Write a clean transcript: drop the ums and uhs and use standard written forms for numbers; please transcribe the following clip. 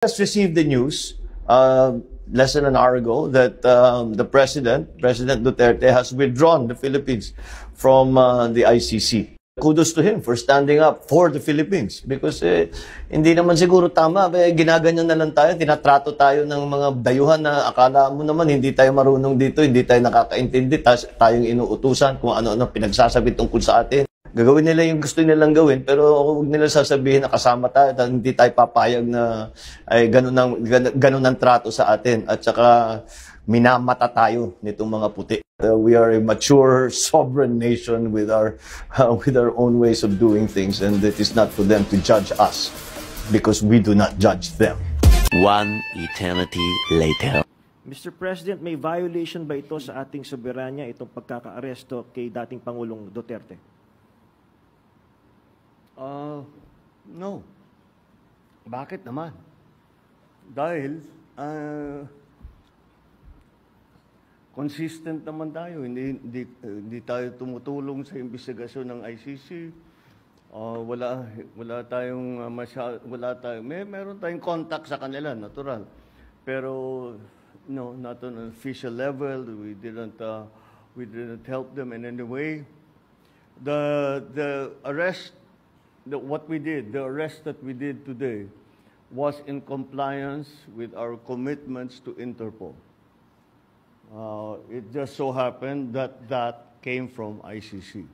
Just received the news less than an hour ago that the President Duterte, has withdrawn the Philippines from the ICC. Kudos to him for standing up for the Philippines because hindi naman siguro tama, ginaganyan na lang tayo, tinatrato tayo ng mga dayuhan na akala mo naman hindi tayo marunong dito, hindi tayo nakakaintindi, tayong inuutusan kung ano-ano pinagsasabi tungkol sa atin. Gagawin nila yung gusto nilang gawin, pero huwag nila sasabihin na kasama tayo at hindi tayo papayag na ay ganun ang trato sa atin. At saka minamata tayo nitong mga puti. We are a mature, sovereign nation with our own ways of doing things, and it is not for them to judge us because we do not judge them. One eternity later. Mr. President, may violation ba ito sa ating soberanya, itong pagkakaaresto kay dating Pangulong Duterte? No. Bakit naman? Dahil consistent naman tayo. Hindi tayo tumutulong sa investigasyon ng ICC. Wala tayong meron tayong contact sa kanila, natural. Pero no, not on an official level. We didn't help them in any way. The arrest the arrest that we did today was in compliance with our commitments to Interpol. It just so happened that came from ICC.